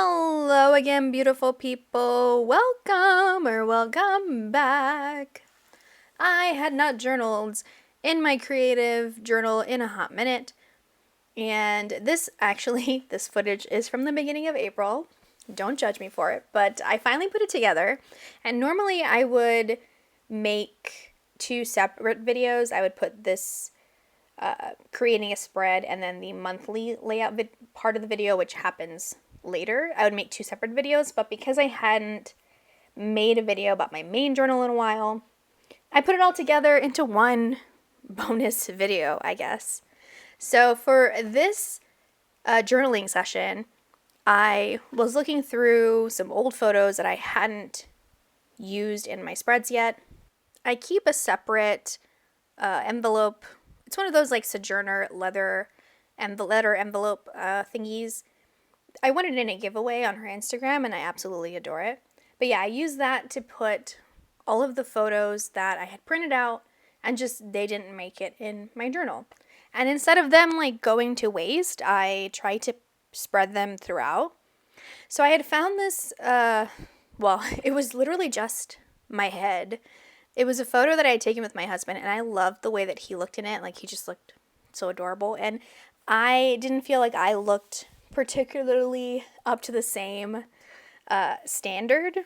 Hello again, beautiful people. Welcome back. I had not journaled in my creative journal in a hot minute. And this footage is from the beginning of April. Don't judge me for it, but I finally put it together. And normally I would make two separate videos. I would put this creating a spread and then the monthly layout part of the video, which happens later. I would make two separate videos, but because I hadn't made a video about my main journal in a while, I put it all together into one bonus video, I guess. So for this journaling session, I was looking through some old photos that I hadn't used in my spreads yet. I keep a separate envelope. It's one of those like Sojourner leather envelope thingies. I won it in a giveaway on her Instagram and I absolutely adore it. But yeah, I use that to put all of the photos that I had printed out and just they didn't make it in my journal. And instead of them like going to waste, I try to spread them throughout. So I had found this, it was literally just my head. It was a photo that I had taken with my husband and I loved the way that he looked in it. Like he just looked so adorable. And I didn't feel like I looked particularly up to the same standard.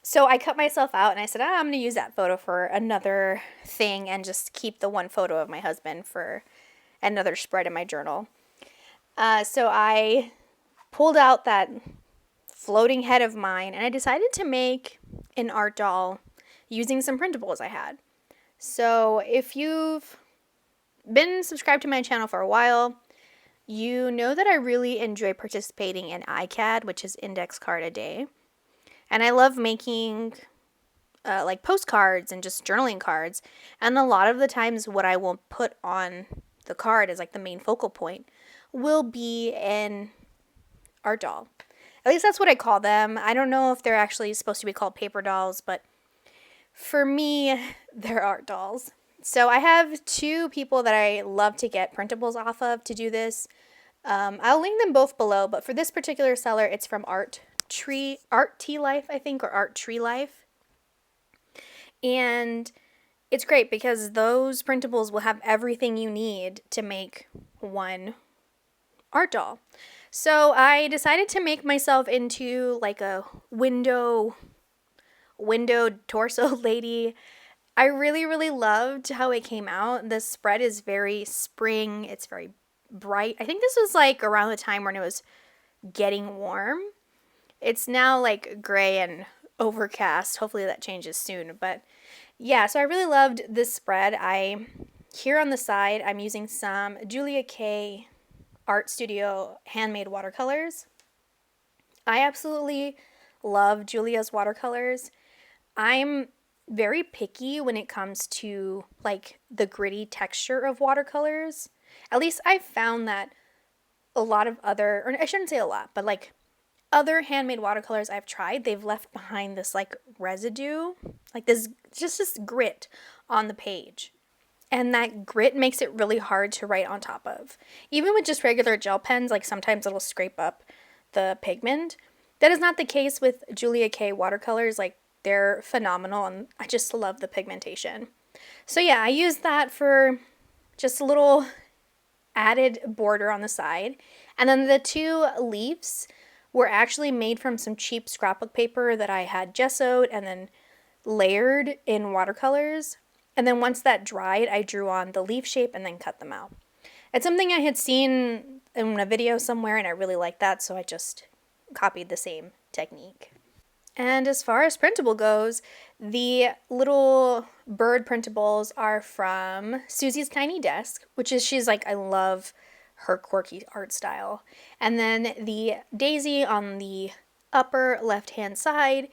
So I cut myself out and I said, I'm going to use that photo for another thing and just keep the one photo of my husband for another spread in my journal. So I pulled out that floating head of mine and I decided to make an art doll using some printables I had. So if you've been subscribed to my channel for a while, you know that I really enjoy participating in ICAD, which is Index Card a Day. And I love making like postcards and just journaling cards. And a lot of the times what I will put on the card as like the main focal point will be an art doll. At least that's what I call them. I don't know if they're actually supposed to be called paper dolls, but for me, they're art dolls. So I have two people that I love to get printables off of to do this. I'll link them both below, but for this particular seller, it's from Art Tea Life, I think, or Art Tree Life. And it's great because those printables will have everything you need to make one art doll. So I decided to make myself into like a windowed torso lady. I really, really loved how it came out. The spread is very spring. It's very bright. I think this was like around the time when it was getting warm. It's now like gray and overcast. Hopefully that changes soon. But yeah, so I really loved this spread. Here on the side, I'm using some Julia K Art Studio handmade watercolors. I absolutely love Julia's watercolors. I'm very picky when it comes to like the gritty texture of watercolors. At least I've found that a lot of other, or I shouldn't say a lot, but like other handmade watercolors I've tried, they've left behind this like residue, like this grit on the page. And that grit makes it really hard to write on top of. Even with just regular gel pens, like sometimes it'll scrape up the pigment. That is not the case with Julia K watercolors. Like they're phenomenal and I just love the pigmentation. So yeah, I used that for just a little added border on the side. And then the two leaves were actually made from some cheap scrapbook paper that I had gessoed and then layered in watercolors. And then once that dried, I drew on the leaf shape and then cut them out. It's something I had seen in a video somewhere and I really liked that, so I just copied the same technique. And as far as printable goes, the little bird printables are from Susie's Tiny Desk, she's like, I love her quirky art style. And then the daisy on the upper left-hand side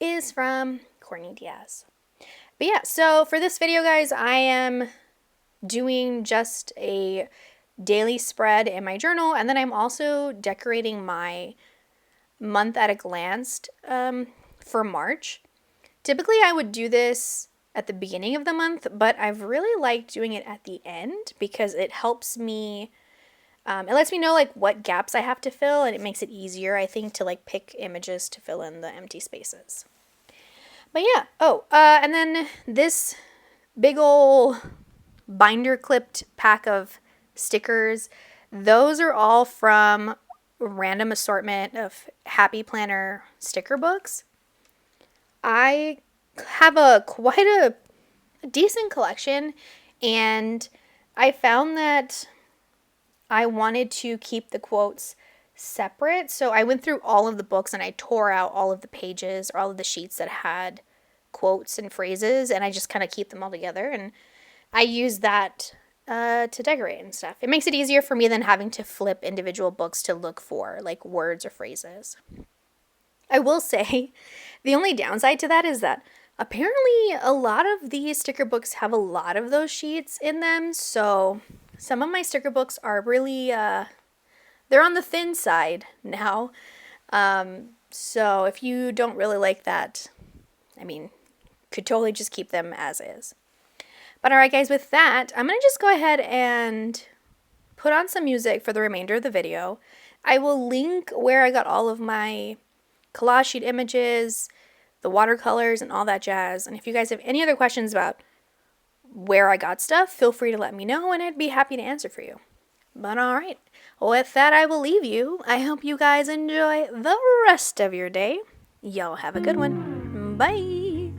is from Courtney Diaz. But yeah, so for this video, guys, I am doing just a daily spread in my journal, and then I'm also decorating my month at a glance for March. Typically, I would do this at the beginning of the month, but I've really liked doing it at the end because it helps me It lets me know like what gaps I have to fill, and it makes it easier, I think, to like pick images to fill in the empty spaces. But yeah, and then this big ol' binder clipped pack of stickers, those are all from a random assortment of Happy Planner sticker books. I have quite a decent collection, and I found that I wanted to keep the quotes separate. So I went through all of the books and I tore out all of the pages or all of the sheets that had quotes and phrases, and I just kind of keep them all together, and I use that to decorate and stuff. It makes it easier for me than having to flip individual books to look for like words or phrases. I will say the only downside to that is that apparently a lot of these sticker books have a lot of those sheets in them, so some of my sticker books are really they're on the thin side now. So if you don't really like that, I mean, could totally just keep them as is. But alright guys, with that, I'm going to just go ahead and put on some music for the remainder of the video. I will link where I got all of my collage sheet images, the watercolors, and all that jazz. And if you guys have any other questions about where I got stuff, feel free to let me know and I'd be happy to answer for you. But alright, with that I will leave you. I hope you guys enjoy the rest of your day. Y'all have a good one. Bye!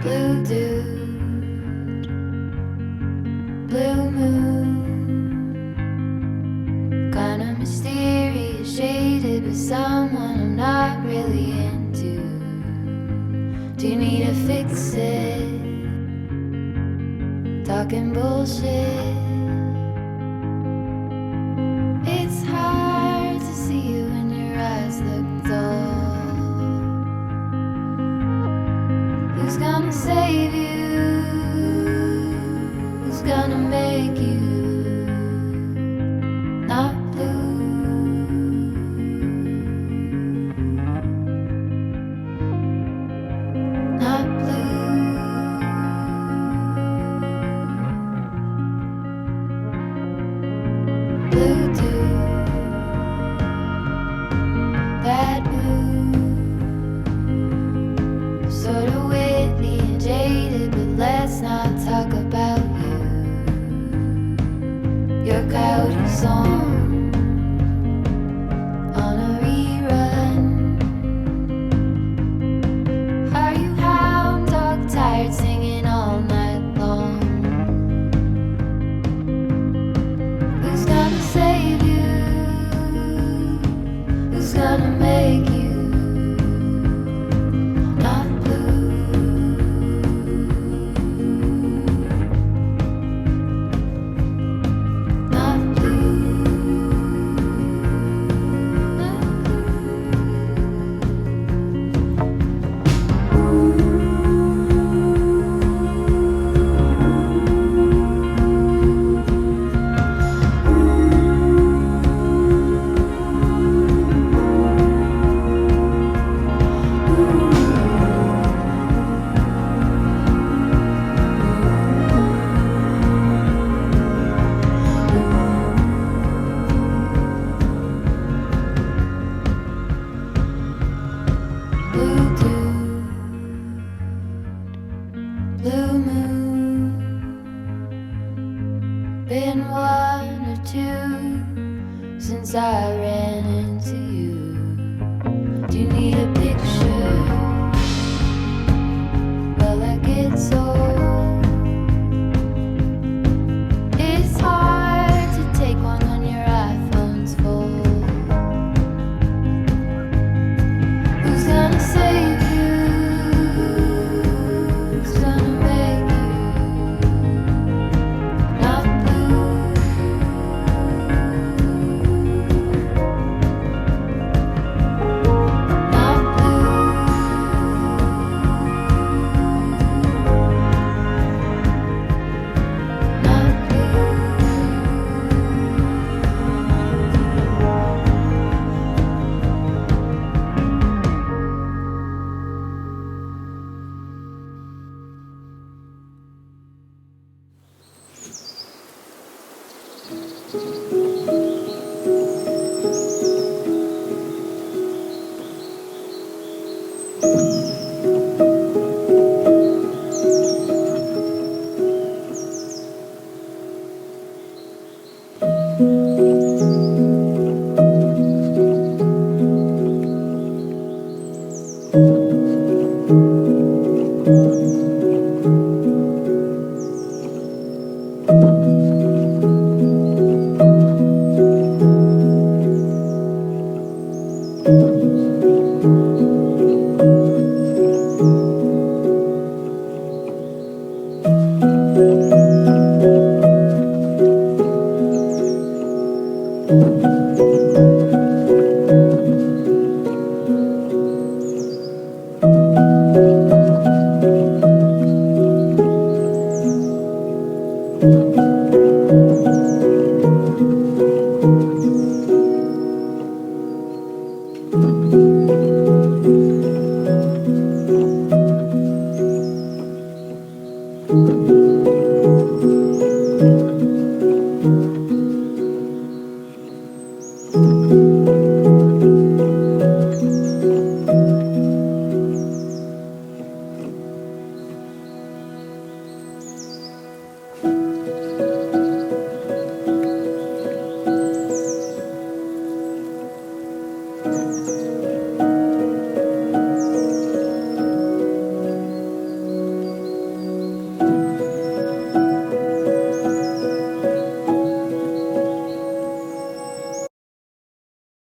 Blue dude, blue moon, kinda mysterious, shaded with someone I'm not really into. Do you need to fix it? Talking bullshit. It's hard to see you when your eyes look dull. Who's gonna save you? Who's gonna make you not blue? Not blue. Blue dude, that blue, sort of witty and jaded, but let's not talk about you. Your coyote song on a rerun. Are you hound dog tired, singing all night long? Who's gonna save you? Who's gonna make you not blue? Not blue. Not blue dude, blue moon, been one or two since I ran into you. Do you need a picture? Well, that gets old. It's hard to take one when your iPhone's full. Who's gonna save you? Who's gonna make you not blue? Not blue. Thank